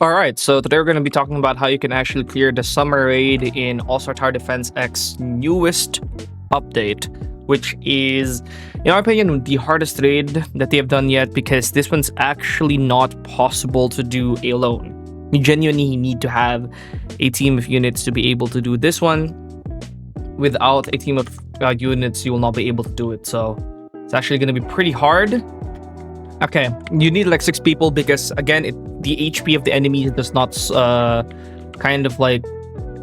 Alright, so today we're going to be talking about how you can actually clear the Summer Raid in All-Star Tower Defense X newest update, which is, in my opinion, the hardest raid that they have done yet, because this one's actually not possible to do alone. You genuinely need to have a team of units to be able to do this one. Without a team of units, you will not be able to do it, so it's actually going to be pretty hard. Okay, you need like 6 people because, again, the HP of the enemy does not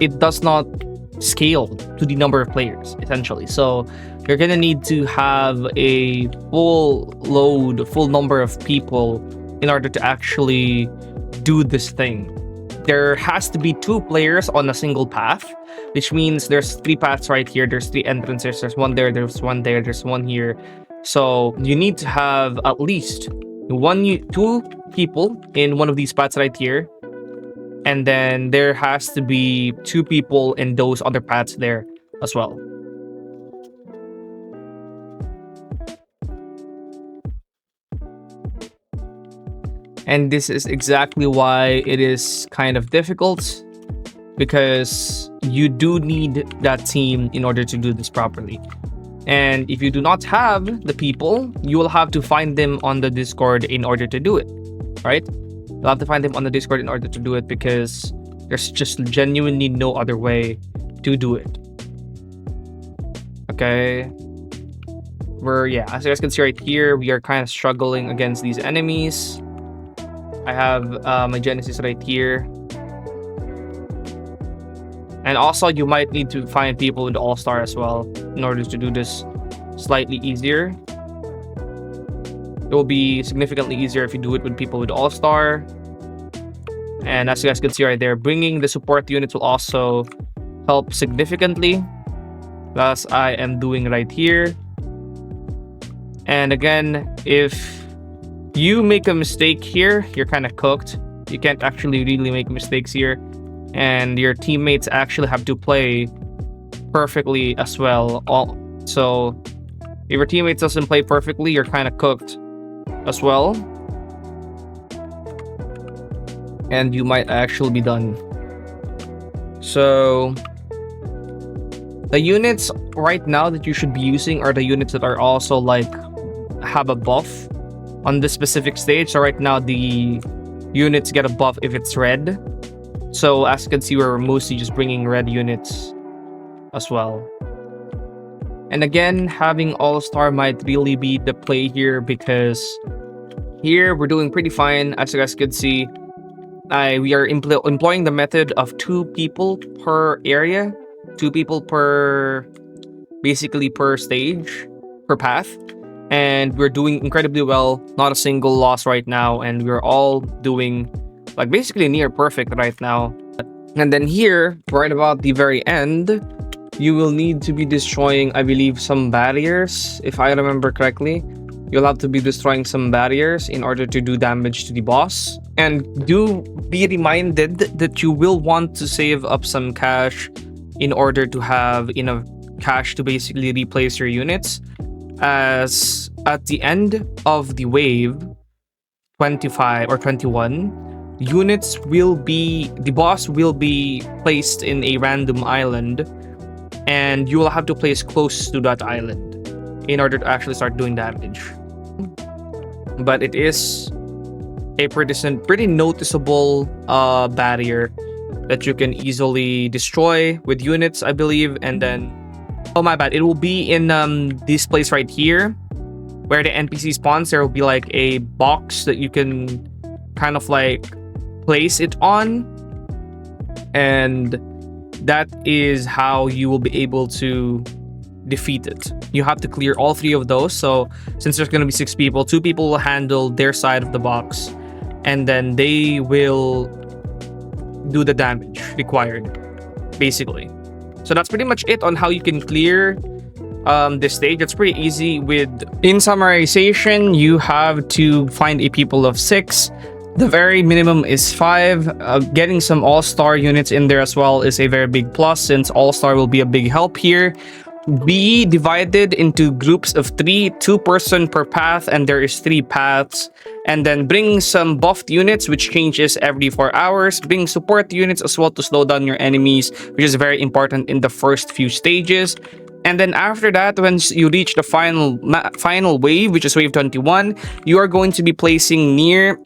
it does not scale to the number of players, essentially. So you're gonna need to have a full number of people in order to actually do this thing. There has to be 2 players on a single path, which means there's 3 paths right here. There's 3 entrances. There's one there, there's one there, there's one here. So you need to have at least 2 people in one of these paths right here, and then there has to be 2 people in those other paths there as well. And this is exactly why it is kind of difficult, because you do need that team in order to do this properly. And if you do not have the people, you will have to find them on the Discord in order to do it, right? You'll have to find them on the Discord in order to do it, because there's just genuinely no other way to do it. Okay. As you guys can see right here, we are kind of struggling against these enemies. I have my Genesis right here. And also, you might need to find people with All-Star as well in order to do this slightly easier. It will be significantly easier if you do it with people with All-Star. And as you guys can see right there, bringing the support units will also help significantly, as I am doing right here. And again, if you make a mistake here, you're kind of cooked. You can't actually really make mistakes here. And your teammates actually have to play perfectly as well. So if your teammates doesn't play perfectly, you're kind of cooked as well, and you might actually be done. So the units right now that you should be using are the units that are also like have a buff on this specific stage. So right now the units get a buff if it's red. So as you can see, we're mostly just bringing red units as well. And again, having All-Star might really be the play here, because here we're doing pretty fine. As you guys can see, we are employing the method of 2 people per area, 2 people per stage, per path. And we're doing incredibly well, not a single loss right now, and we're all doing like basically near perfect right now. And then here, right about the very end, you will need to be destroying, I believe, some barriers. If I remember correctly, you'll have to be destroying some barriers in order to do damage to the boss. And do be reminded that you will want to save up some cash in order to have enough cash to basically replace your units, as at the end of the wave 25 or 21, the boss will be placed in a random island, and you will have to place close to that island in order to actually start doing damage. But it is a pretty noticeable barrier that you can easily destroy with units, I believe. And then, oh my bad, it will be in this place right here where the NPC spawns. There will be like a box that you can kind of like place it on, and that is how you will be able to defeat it. You have to clear all 3 of those. So since there's going to be 6 people, 2 people will handle their side of the box, and then they will do the damage required, basically. So that's pretty much it on how you can clear this stage. It's pretty easy. In summarization, you have to find a people of 6. The very minimum is 5. Getting some All-Star units in there as well is a very big plus, since All-Star will be a big help here. be divided into groups of 3, 2-person per path, and there is 3 paths. And then bring some buffed units, which changes every 4 hours. Bring support units as well to slow down your enemies, which is very important in the first few stages. And then after that, when you reach the final wave, which is wave 21, you are going to be placing near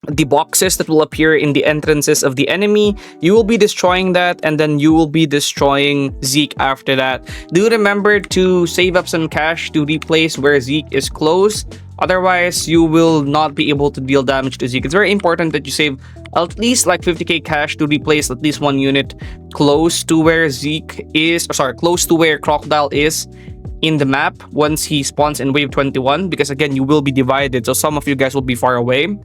the boxes that will appear in the entrances of the enemy. You will be destroying that, and then you will be destroying Zeke after that. Do remember to save up some cash to replace where Zeke is closed. Otherwise, you will not be able to deal damage to Zeke. It's very important that you save at least like 50k cash to replace at least one unit close to where Zeke is, close to where Crocodile is in the map once he spawns in wave 21, because again, you will be divided, so some of you guys will be far away.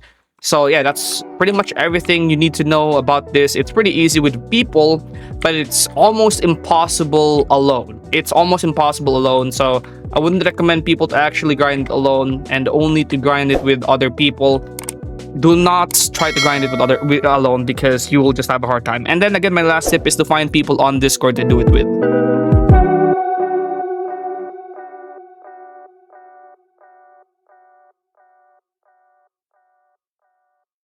So yeah, that's pretty much everything you need to know about this. It's pretty easy with people, but it's almost impossible alone. So I wouldn't recommend people to actually grind alone, and only to grind it with other people. Do not try to grind it alone, because you will just have a hard time. And then again, my last tip is to find people on Discord to do it with.